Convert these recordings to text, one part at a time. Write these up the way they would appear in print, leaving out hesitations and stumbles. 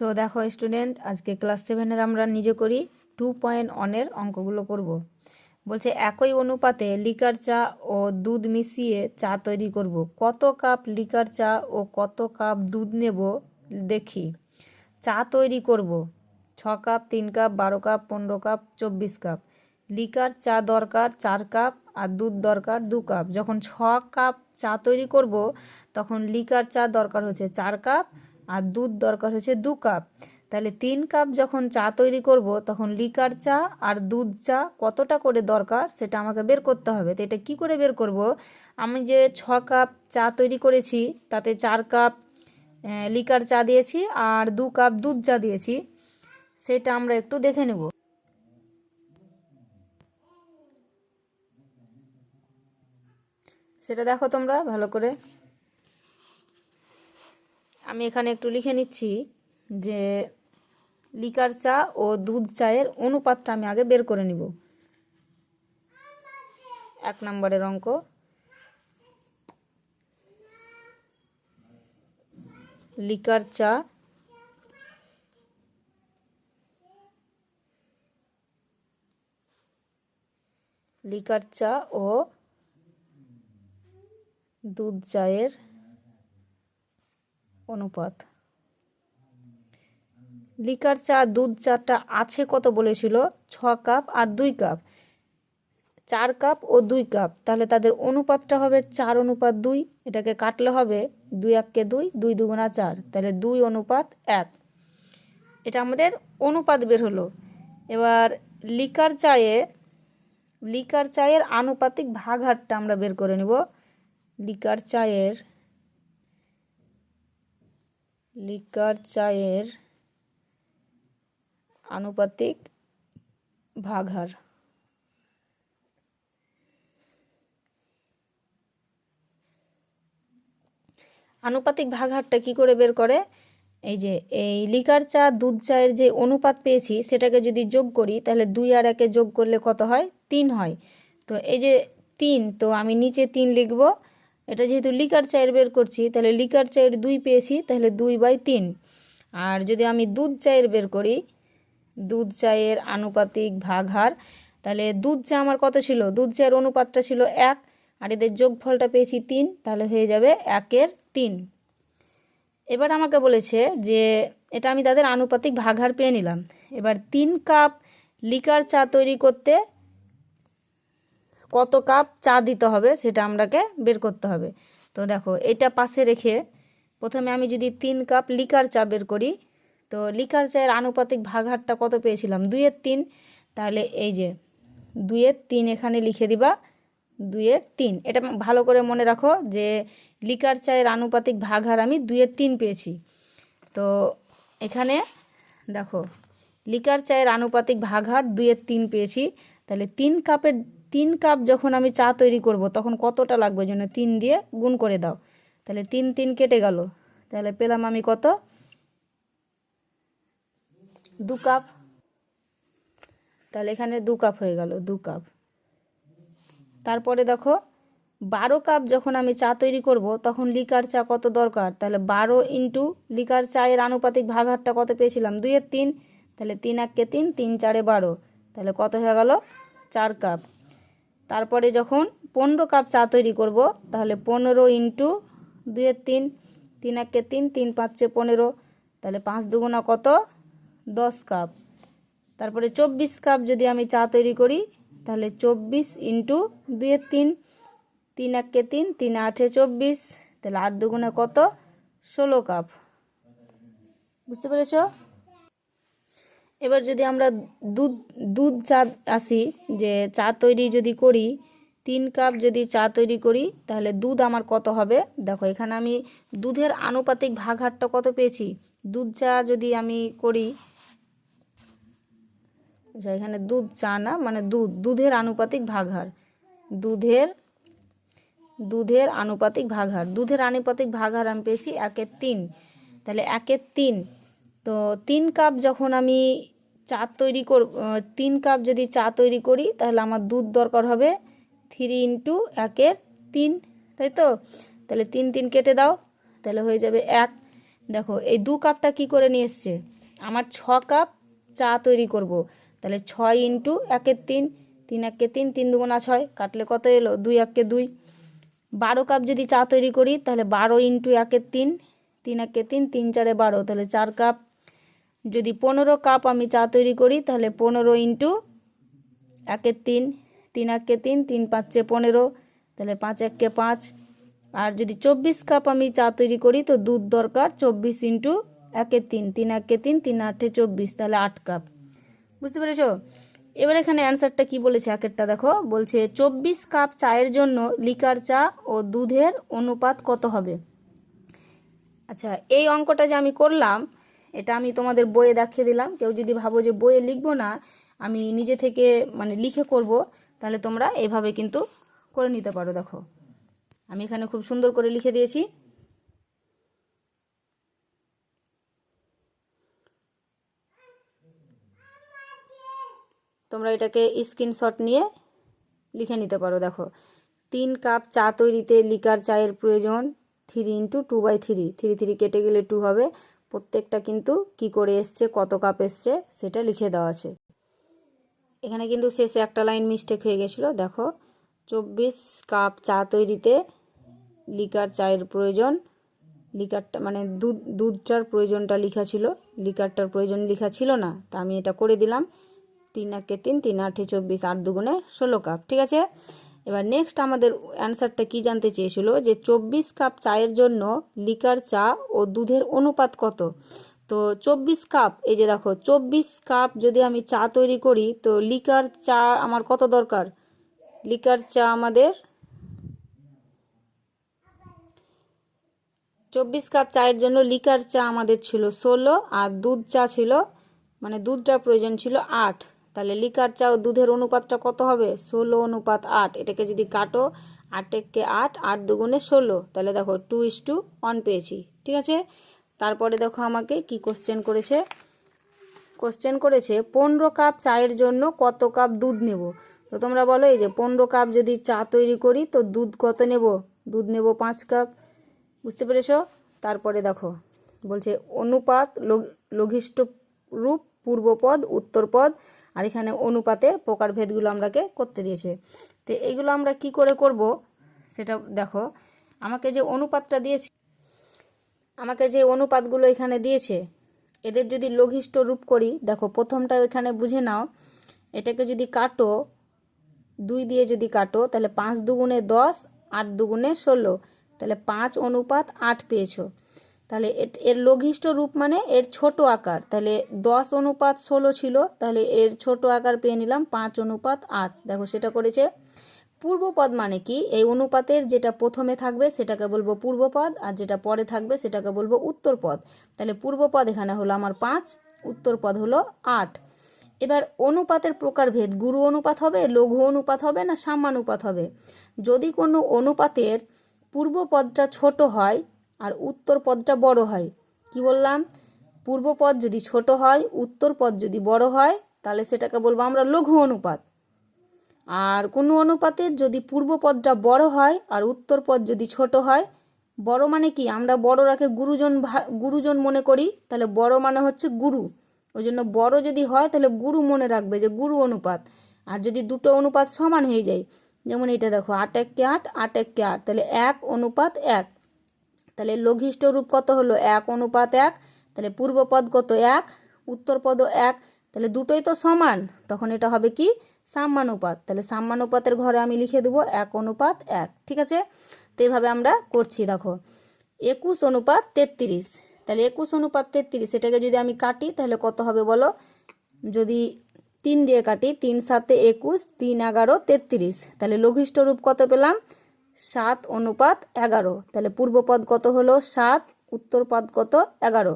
তো দেখো স্টুডেন্ট, আজকে ক্লাস 7-এর আমরা নিজে করি 2.1-এর অঙ্কগুলো করব। বলছে একই অনুপাতে লিকার চা ও দুধ মিশিয়ে চা তৈরি করব। কত কাপ লিকার চা ও কত কাপ দুধ নেব দেখি। চা তৈরি করব 6 cup, 3 cup, 12 cup, 15 cup, 24 cup. Liquor চা দরকার 4 কাপ আর দুধ দরকার 2 কাপ। যখন 6 কাপ চা তৈরি করব তখন লিকার চা দরকার হচ্ছে 4 কাপ আর দুধ দরকার হচ্ছে 2 কাপ। তাহলে 3 কাপ যখন চা তৈরি করব তখন লিকার চা আর দুধ চা কতটা করে দরকার সেটা আমাকে বের করতে হবে। তো এটা কী করে বের করব? আমি যে 6 কাপ চা তৈরি করেছি তাতে 4 কাপ লিকার চা দিয়েছি আর 2 কাপ দুধ চা দিয়েছি, সেটা আমরা একটু দেখে নেব। সেটা দেখো তোমরা ভালো করে। আমি এখানে একটু লিখে নিচ্ছি যে লিকার চা ও দুধ চায়ের অনুপাতটা আমি আগে বের করে নিব। 1 নম্বরের অঙ্ক। লিকার চা ও দুধ চায়ের অনুপাত। লিকার চা দুধ চাটা আছে কত বলেছিল? 6 কাপ আর 2 কাপ। 4 কাপ ও 2 কাপ, তাহলে তাদের অনুপাতটা হবে 4:2। এটাকে কাটলে হবে 2 1-কে 2, 2 2 4, তাহলে 2:1। এটা আমাদের অনুপাত বের হলো। এবার লিকার চায়ের আনুপাতিক ভাগহারটা আমরা বের করে নিব। লিকার চায়ের আনুপাতিক ভাগহার। আনুপাতিক ভাগহারটা কি করে বের করে? এই যে এই লিকার চা দুধ চায়ের যে অনুপাত পেয়েছি সেটাকে যদি যোগ করি তাহলে 2 আর 1-এ যোগ করলে কত হয়? 3 হয়। তো এই যে 3, তো আমি নিচে 3 লিখব। এটা যেহেতু লিকার চায়ের বের করছি তাহলে লিকার চায়ের 2 পেয়েছি, তাহলে 2/3। আর যদি আমি দুধ চায়ের বের করি, দুধ চায়ের আনুপাতিক ভাগহার, তাহলে দুধ চা আমার কত ছিল? দুধ চায়ের অনুপাতটা ছিল 1 আর এদের যোগফলটা পেয়েছি 3, তাহলে হয়ে যাবে 1/3। এবার আমাকে বলেছে যে এটা আমি তাদের আনুপাতিক ভাগহার পেয়ে নিলাম। এবার 3 কাপ লিকার চা তৈরি করতে কত কাপ চা দিতে হবে সেটা আমরাকে বের করতে হবে। তো দেখো এটা পাশে রেখে প্রথমে আমি যদি 3 কাপ লিকার চা বের করি, তো লিকার চায়ের আনুপাতিক ভাগহারটা কত পেয়েছিলাম? 2/3। তাহলে এই যে 2/3 এখানে লিখে দিবা। 2/3 এটা ভালো করে মনে রাখো যে লিকার চায়ের আনুপাতিক ভাগহার আমি 2/3 পেয়েছি। তো এখানে দেখো লিকার চায়ের আনুপাতিক ভাগহার 2/3 পেয়েছি। তাহলে 3 কাপ যখন আমি চা তৈরি করব তখন কতটা লাগবে জন্য 3 দিয়ে গুণ করে দাও। তাহলে 3 3 কেটে গেল, তাহলে পেলাম আমি কত? 2 কাপ। তাহলে এখানে 2 কাপ হয়ে গেল, 2 কাপ। তারপরে দেখো 12 কাপ যখন আমি চা তৈরি করব তখন লিকার চা কত দরকার? তাহলে 12 ইন্টু লিকার চায়ের আনুপাতিক ভাগহারটা কত পেয়েছিলাম? 2/3। তাহলে 3 1-কে 3, 3 4-এ 12, তাহলে কত হয়ে গেল? 4 কাপ। তারপরে যখন 15 কাপ চা তৈরি করব তাহলে 15 ইন্টু 2/3, 3 1-কে 3, 3 5-এ 15, তাহলে 5 2 কত? 10 কাপ। তারপরে 24 কাপ যদি আমি চা তৈরি করি তাহলে 24 ইন্টু 2/3, 3 1-কে 3, 3 8-এ 24, তাহলে 8 2 কত? 16 কাপ। বুঝতে পেরেছ? এবার যদি আমরা দুধ চা আসি, যে চা তৈরি যদি করি 3 কাপ যদি চা তৈরি করি তাহলে দুধ আমার কত হবে? দেখো এখানে আমি দুধের আনুপাতিক ভাগহারটা কত পেয়েছি। দুধ চা যদি আমি করি, এখানে দুধ চা না, মানে দুধের আনুপাতিক ভাগহার, দুধের আনুপাতিক ভাগহার আমি পেয়েছি 1/3। তাহলে 1/3, তো 3 কাপ যখন আমি চা তৈরি 3 কাপ যদি চা তৈরি করি তাহলে আমার দুধ দরকার হবে 3 ইন্টু 1/3, তাই তো? তাহলে 3 3 কেটে দাও, তাহলে হয়ে যাবে 1। দেখো এই 2 কাপটা কি করে নিয়ে এসছে, আমার 6 কাপ চা তৈরি করব, তাহলে 6 ইন্টু 1 3, 3 1 3, 3 2 6, কাটলে কত এলো 2 1 2। 12 কাপ যদি চা তৈরি করি তাহলে 12 ইন্টু 1 3, 3 1 3, 3 4 12, তাহলে 4 কাপ। যদি 15 কাপ আমি চা তৈরি করি তাহলে 15 ইন্টু 1 3, 3 1 3, 3 5 15, তাহলে 5 1 5। আর যদি 24 কাপ আমি চা তৈরি করি তো দুধ দরকার 24 ইন্টু 1 3, 3 1 3, 3 8 24, তাহলে 8 কাপ। বুঝতে পেরেছো? এবার এখানে অ্যান্সারটা কি বলেছে একেরটা দেখো, বলছে 24 কাপ চায়ের জন্য লিকার চা ও দুধের অনুপাত কত হবে। আচ্ছা, এই অঙ্কটা যে আমি করলাম এটা আমি তোমাদের বইয়ে দেখিয়ে দিলাম। কেউ যদি ভাবো যে বইয়ে লিখবো না, আমি নিজে থেকে মানে লিখে করব, তাহলে তোমরা এইভাবে কিন্তু করে নিতে পারো। দেখো আমি এখানে খুব সুন্দর করে লিখে দিয়েছি। তোমরা এটাকে স্ক্রিনশট নিয়ে লিখে নিতে পারো। দেখো 3 কাপ চা তৈরিতে লিকার চায়ের প্রয়োজন 3 ইন্টু 2/3, 3 3 কেটে গেলে 2 হবে। প্রত্যেকটা কিন্তু কি করে এসছে, কত কাপ এসছে সেটা লিখে দেওয়া আছে। এখানে কিন্তু শেষে একটা লাইন মিস্টেক হয়ে গেছিলো। দেখো 24 কাপ চা তৈরিতে লিকার চায়ের প্রয়োজন, লিকারটা মানে দুধটার প্রয়োজনটা লেখা ছিল, লিকারটার প্রয়োজন লেখা ছিল না, তা আমি এটা করে দিলাম। 3 1 3, 3 8 24, 8 2 16 কাপ। ঠিক আছে, এবার নেক্সট আমাদের অ্যান্সারটা কি জানতে চেয়েছিল যে 24 কাপ চায়ের জন্য লিকার চা ও দুধের অনুপাত কত। তো 24 কাপ, এই যে দেখো 24 কাপ যদি আমি চা তৈরি করি তো লিকার চা আমার কত দরকার, লিকার চা আমাদের 24 কাপ চায়ের জন্য লিকার চা আমাদের ছিল 16, আর দুধ চা ছিল মানে দুধটার প্রয়োজন ছিল 8। তাহলে লিকার চা ও দুধের অনুপাতটা কত হবে, 16 অনুপাত 8। এটাকে যদি কাটো 8 1 8, 8 2 16, তাহলে দেখো 2:1 পেয়েছি। ঠিক আছে, তারপরে দেখো আমাকে কি কোশ্চেন করেছে, 15 কাপ চায়ের জন্য কত কাপ দুধ নেব। তো তোমরা বলো এই যে 15 কাপ যদি চা তৈরি করি তো দুধ কত নেব, দুধ নেব 5 কাপ। বুঝতে পেরেছো? তারপরে দেখো বলছে অনুপাত লঘিষ্ঠ রূপ, পূর্বপদ, উত্তরপদ, আর এখানে অনুপাতের প্রকারভেদগুলো আমরাকে করতে দিয়েছে। তো এইগুলো আমরা কি করে করব সেটা দেখো, আমাকে যে অনুপাতটা দিয়েছে, আমাকে যে অনুপাতগুলো এখানে দিয়েছে এদের যদি লঘিষ্ঠ রূপ করি, দেখো প্রথমটা এখানে বুঝে নাও, এটাকে যদি কাটো 2 দিয়ে যদি কাটো তাহলে 5 2 10, 8 2 16, তাহলে 5 অনুপাত 8 পেয়েছো। তাহলে এর লঘিষ্ঠ রূপ মানে এর ছোট আকার, তাহলে 10 অনুপাত 16 ছিল, তাহলে এর ছোট আকার পেয়ে নিলাম 5 অনুপাত 8। দেখো সেটা করেছে। পূর্বপদ মানে কি, এই অনুপাতের যেটা প্রথমে থাকবে সেটাকে বলবো পূর্বপদ, আর যেটা পরে থাকবে সেটাকে বলবো উত্তরপদ। তাহলে পূর্বপদ এখানে হলো আমার 5, উত্তরপদ হলো 8। এবার অনুপাতের প্রকারভেদ, গুরু অনুপাত হবে, লঘু অনুপাত হবে না সাম্যানুপাত হবে। যদি কোনো অনুপাতের পূর্বপদটা ছোট হয় আর উত্তরপদটা বড় হয়, কি বললাম, পূর্বপদ যদি ছোট হয় উত্তরপদ যদি বড় হয় তাহলে সেটাকে বলবো আমরা লঘু অনুপাত। আর কোনো অনুপাতের যদি পূর্বপদটা বড় হয় আর উত্তরপদ যদি ছোট হয়, বড় মানে কি, আমরা বড়রাকে গুরুজন মনে করি, তাহলে বড় মানে হচ্ছে গুরু, ওই জন্য বড় যদি হয় তাহলে গুরু মনে রাখবে যে গুরু অনুপাত। আর যদি দুটো অনুপাত সমান হয়ে যায়, যেমন এটা দেখো 8 1 8, 8 1 8, তাহলে 1 অনুপাত 1, তাহলে লঘিষ্ঠ রূপ কত হলো 1 অনুপাত 1, তাহলে পূর্বপদ কত 1, উত্তরপদও 1, তাহলে দুটোই তো সমান, তখন এটা হবে কি সাম্যানুপাত। তাহলে সাম্যানুপাতের ঘরে আমি লিখে দেবো 1 অনুপাত 1। ঠিক আছে, তো এইভাবে আমরা করছি। দেখো 21 অনুপাত 33, তাহলে 21 অনুপাত 33 এটাকে যদি আমি কাটি তাহলে কত হবে বলো, যদি 3 দিয়ে কাটি, 3 7 21, 3 11 33, তাহলে লঘিষ্ঠ রূপ কত পেলাম 7 অনুপাত 11। তাহলে পূর্বপদ কত হলো 7, উত্তরপদ কত 11।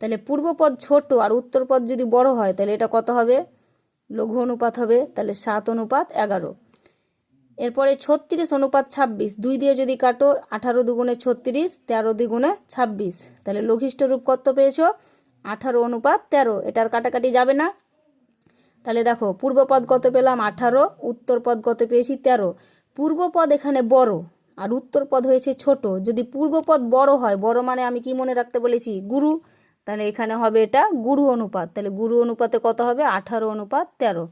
তাহলে পূর্বপদ ছোট আর উত্তরপদ যদি বড় হয় তাহলে এটা কত হবে, লঘু অনুপাত হবে, তাহলে 7 অনুপাত 11। এরপরে 36 অনুপাত 26, 2 দিয়ে যদি কাটো 18 2 36, 13 2 26, তাহলে লঘিষ্ঠ রূপ কত পেয়েছো 18 অনুপাত 13। এটার কাটাকাটি যাবে না, তাহলে দেখো পূর্বপদ কত পেলাম 18, উত্তরপদ কত পেয়েছি 13। পূর্বপদ এখানে বড়, আর উত্তরপদ হয়েছে ছোট। যদি পূর্বপদ বড় হয়, বড় মানে আমি কি মনে রাখতে বলেছি? গুরু। তাহলে এখানে হবে এটা গুরু অনুপাত। তাহলে গুরু অনুপাতে কত হবে? 18:13।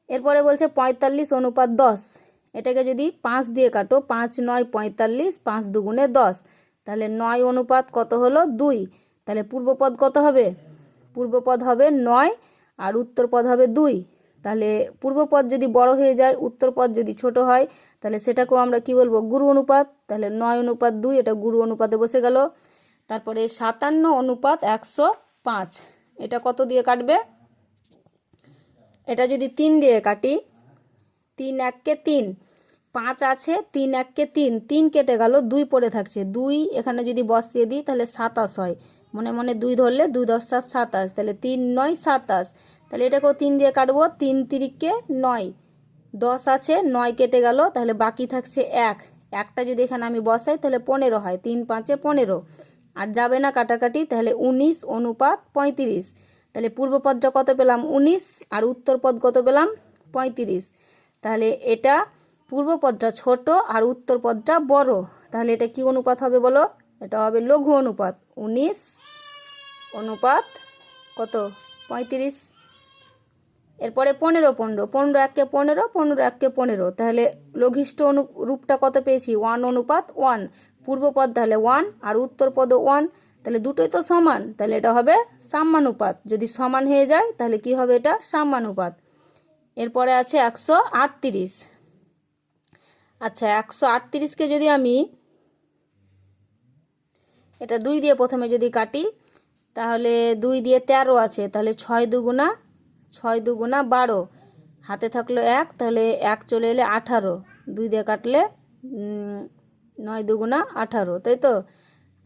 এরপরে বলছে 45:10। এটাকে যদি 5 দিয়ে কাটো, 5 9 45, 5 দুগুণে 10। তাহলে 9 অনুপাত কত হলো? 2। তাহলে পূর্বপদ কত হবে? পূর্বপদ হবে 9 আর উত্তরপদ হবে 2। তাহলে পূর্বপদ যদি বড় হয়ে যায়, উত্তরপদ যদি ছোট হয়, তাহলে সেটাকেও আমরা কি বলবো? গুরু অনুপাত। তাহলে 9:2, এটা গুরু অনুপাতে বসে গেল। তারপরে 57:105, এটা কত দিয়ে কাটবে? এটা যদি 3 দিয়ে কাটি, 3 1 3, 5 আছে, 3 1 3, 3 কেটে গেল, 2 পড়ে থাকছে, 2 এখানে যদি বসিয়ে দিই তাহলে 27 হয়। মনে মনে 2 ধরলে 2 10 7 27, তাহলে 3 9 27। তাহলে এটাকেও 3 দিয়ে কাটবো, 3 3 9, 10 আছে, 9 কেটে গেল, তাহলে বাকি থাকছে 1। একটা যদি এখানে আমি বসাই তাহলে 15 হয়, 3 5 15। আর যাবে না কাটাকাটি, তাহলে 19:35। তাহলে পূর্বপদটা কত পেলাম? 19, আর উত্তরপদ কত পেলাম? 35। তাহলে এটা পূর্বপদটা ছোট আর উত্তরপদটা বড়। তাহলে এটা কি অনুপাত হবে বলো? এটা হবে লঘু অনুপাত। 19 অনুপাত কত? 35। এরপরে 15 15, 15 1 15, 15 1 15। তাহলে লঘিষ্ঠ রূপটা কত পেয়েছি? 1:1। পূর্বপদ তাহলে 1 আর উত্তরপদও 1, তাহলে দুটোই তো সমান, তাহলে এটা হবে সাম্যানুপাত। যদি সমান হয়ে যায় তাহলে কি হবে? এটা সাম্যানুপাত। এরপরে আছে 138। আচ্ছা, 138কে যদি আমি এটা 2 দিয়ে প্রথমে যদি কাটি, তাহলে 2 দিয়ে 13 আছে, তাহলে 6 দুগুণা 12, হাতে থাকলো 1, তাহলে 1 চলে এলে 18, 2 দিয়ে কাটলে 9 দুগুণা 18, তাই তো?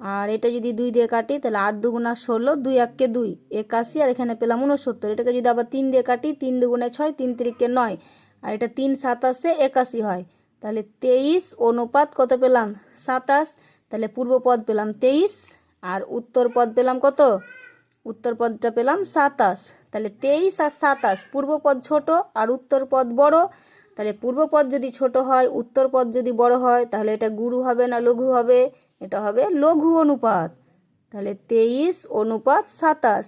আর এটা যদি 2 দিয়ে কাটি তাহলে 8 দুগুণা 16, 2 1 2, 81, আর এখানে পেলাম 69। এটাকে যদি আবার 3 দিয়ে কাটি, 3 দুগুণে 6, 3 3 9, আর এটা 3 27 81 হয়। তাহলে 23 অনুপাত কত পেলাম? 27। তাহলে পূর্বপদ পেলাম 23 আর উত্তরপদ পেলাম কত? উত্তরপদটা পেলাম 27। তাহলে 23 আর 27, পূর্বপদ ছোট আর উত্তরপদ বড়। তাহলে পূর্বপদ যদি ছোট হয়, উত্তরপদ যদি বড় হয়, তাহলে এটা গুরু হবে না লঘু হবে? এটা হবে লঘু অনুপাত। তাহলে 23:27।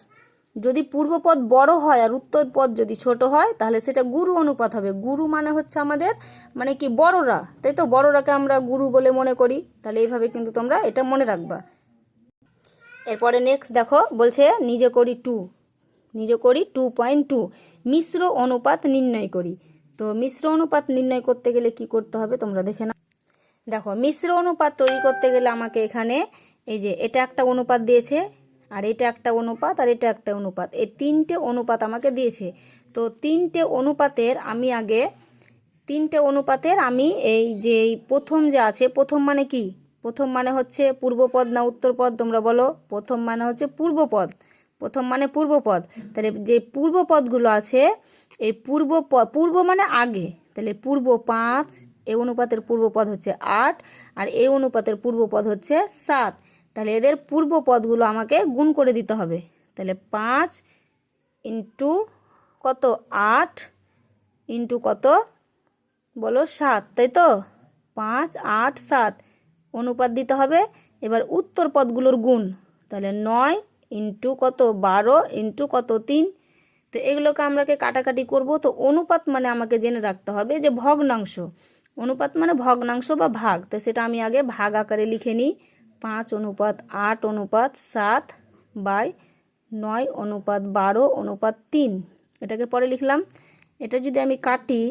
যদি পূর্বপদ বড় হয় আর উত্তরপদ যদি ছোট হয়, তাহলে সেটা গুরু অনুপাত হবে। গুরু মানে হচ্ছে আমাদের মানে কি? বড়রা, তাই তো? বড়রাকে আমরা গুরু বলে মনে করি। তাহলে এইভাবে কিন্তু তোমরা এটা মনে রাখবা। এরপরে নেক্সট দেখো, বলছে নিজে করি 2.2 মিশ্র অনুপাত নির্ণয় করি। তো মিশ্র অনুপাত নির্ণয় করতে গেলে কি করতে হবে তোমরা দেখে নাও। দেখো, মিশ্র অনুপাত তৈরি করতে গেলে আমাকে এখানে এই যে এটা একটা অনুপাত দিয়েছে, আর এটা একটা অনুপাত, আর এটা একটা অনুপাত, এই 3টে অনুপাত আমাকে দিয়েছে। তো 3টে অনুপাতের আমি এই যে প্রথম যে আছে, প্রথম মানে কি? প্রথম মানে হচ্ছে পূর্বপদ না উত্তরপদ? তোমরা বলো। প্রথম মানে হচ্ছে পূর্বপদ। প্রথম মানে পূর্বপদ। তাহলে যে পূর্বপদগুলো আছে, এই পূর্ব মানে আগে, তাহলে পূর্ব 5, এই অনুপাতের পূর্বপদ হচ্ছে 8, আর এই অনুপাতের পূর্বপদ হচ্ছে 7। তাহলে এদের পূর্বপদগুলো আমাকে গুণ করে দিতে হবে। তাহলে 5 ইন্টু কত? 8 ইন্টু কত বলো? 7, তাই তো? 5 8 7 অনুপাত দিতে হবে। এবার উত্তর পদগুলোর গুণ, তাহলে 9 ইন্টু কত? 12 ইন্টু কত? 3। তো এগুলোকে আমরাকে কাটাকাটি করব। তো অনুপাত মানে আমাকে জেনে রাখতে হবে যে ভগ্নাংশ। অনুপাত মানে ভগ্নাংশ বা ভাগ। তো সেটা আমি আগে ভাগ আকারে লিখে নিই। 5:8:7/9:12/3, এটাকে পরে লিখলাম। এটা যদি আমি কাটি,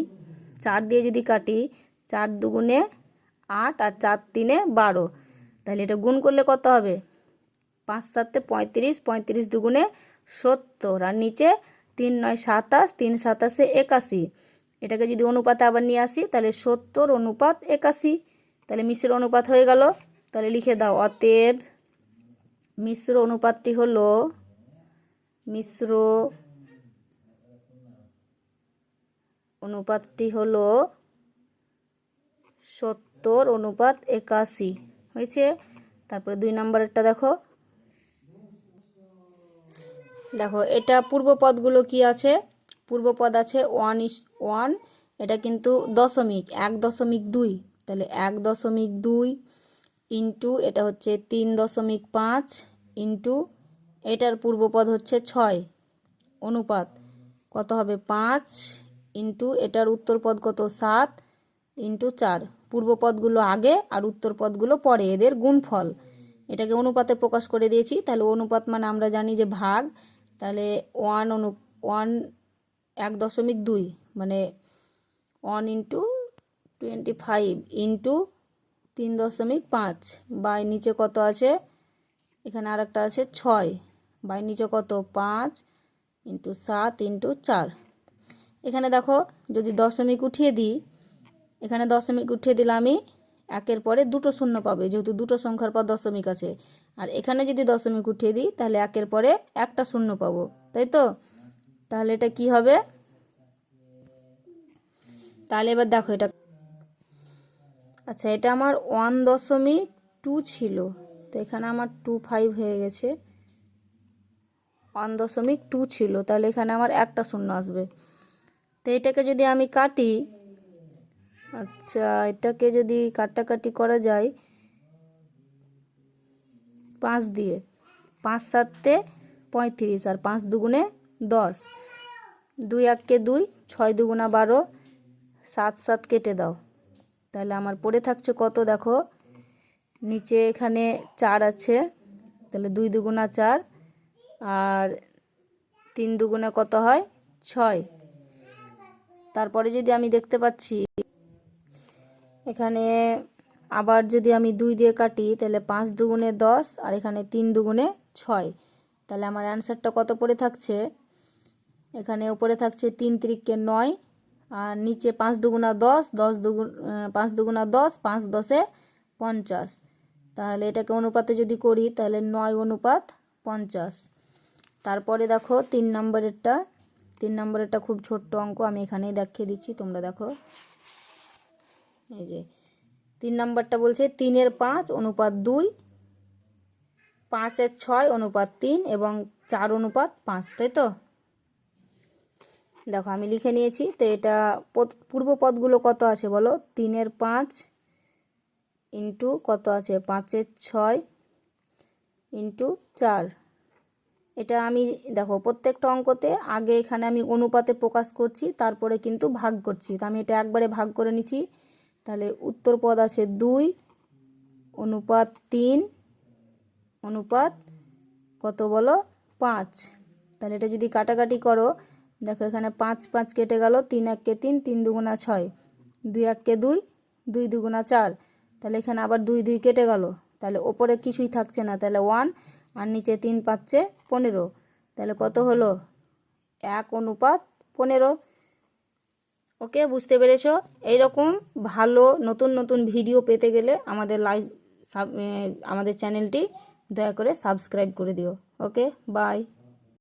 4 দিয়ে যদি কাটি, 4 দুগুণে 8 আর 4 তিনে 12, তাহলে এটা গুণ করলে কত হবে? 5 7 35, 35 দুগুণে 70, আর নিচে 3 9 27, 3 27 81। এটাকে যদি অনুপাতে আবার নিয়ে আসি, তাহলে 70:81। তাহলে মিশ্র অনুপাত হয়ে গেল। তাহলে লিখে দাও, অতএব মিশ্র অনুপাতটি হলো 70:81 হয়েছে। তারপরে 2 নম্বরেরটা দেখো। দেখো, এটা পূর্বপদগুলো কি আছে? পূর্বপদ আছে 1:1, এটা কিন্তু দশমিক 1.2। তাহলে 1.2 ইন্টু এটা হচ্ছে 3.5 ইন্টু এটার পূর্বপদ হচ্ছে 6 অনুপাত কত হবে 5 ইন্টু এটার উত্তরপদ কত 7 ইন্টু 4। পূর্বপদগুলো আগে আর উত্তরপদগুলো পরে, এদের গুণফল। এটাকে অনুপাতে প্রকাশ করে দিয়েছি। তাহলে অনুপাত মানে আমরা জানি যে ভাগ, তাহলে 1.2 মানে 1 ইন্টু 25 ইন্টু 3.5 বাই নিচে কত আছে, এখানে আর একটা আছে 6 বাই নিচে কত 5 ইন্টু 7 ইন্টু 4। এখানে দেখো যদি দশমিক উঠিয়ে দিই, এখানে দশমিক উঠিয়ে দিলে আমি একের পরে দুটো শূন্য পাবে, যেহেতু দুটো সংখ্যার পর দশমিক আছে। আর এখানে যদি দশমিক উঠিয়ে দিই তাহলে একের পরে একটা শূন্য পাবো, তাই তো? তাহলে এটা কি হবে? তাহলে এবার দেখো এটা, আচ্ছা এটা আমার 1.2 ছিল, তো এখানে আমার 25 হয়ে গেছে। 1.2 ছিল, তাহলে এখানে আমার একটা শূন্য আসবে। তো এটাকে যদি আমি কাটি, আচ্ছা এটাকে যদি কাটাকাটি করা যায় 5 দিয়ে, 5 7 35 আর 5 দুগুণে 10, 2 1 2, 6 দুগুণা 12, 7 7 কেটে দাও। তাহলে আমার পড়ে থাকছে কত দেখো, নিচে এখানে 4 আছে, তাহলে 2 দুগুণা 4 আর 3 দুগুণে কত হয় 6। তারপরে যদি আমি দেখতে পাচ্ছি এখানে আবার যদি আমি 2 দিয়ে কাটি তাহলে 5 দুগুণে 10 আর এখানে 3 দুগুণে 6। তাহলে আমার অ্যান্সারটা কত পড়ে থাকছে, এখানে উপরে থাকছে 3 3 9 আর নিচে 5 দুগুণা 10, 10 দুগুণ 5 দুগুণা 10, 5 10 50। তাহলে এটাকে অনুপাতে যদি করি তাহলে 9 অনুপাত 50। তারপরে দেখো 3 নম্বরেরটা খুব ছোট্ট অঙ্ক, আমি এখানেই দেখিয়ে দিচ্ছি, তোমরা দেখো। এই যে 3 নম্বরটা বলছে 3 5 অনুপাত 2, 5 6 অনুপাত 3 এবং 4 অনুপাত 5, তাই তো? দেখো আমি লিখে নিয়েছি। তো এটা পূর্বপদগুলো কত আছে বলো, 3 5 ইন্টু কত আছে 5 6 ইন্টু 4। এটা আমি দেখো প্রত্যেকটা অঙ্কতে আগে এখানে আমি অনুপাতে প্রকাশ করছি, তারপরে কিন্তু ভাগ করছি। তো আমি এটা একবারে ভাগ করে নিছি। তাহলে উত্তরপদ আছে 2 অনুপাত 3 অনুপাত কত বলো 5। তাহলে এটা যদি কাটাকাটি করো, দেখো এখানে 5 5 কেটে গেল, 3 1 3, 3 দুগুণা 6, 2 1 2, 2 দুগুণা 4। তাহলে এখানে আবার 2 2 কেটে গেল, তাহলে ওপরে কিছুই থাকছে না, তাহলে 1 আর নিচে 3 5 15। তাহলে কত হলো 1 অনুপাত 15। ওকে, বুঝতে পেরেছো? এইরকম ভালো নতুন নতুন ভিডিও পেতে গেলে আমাদের চ্যানেলটি দয়া করে সাবস্ক্রাইব করে দিও। ওকে, বাই।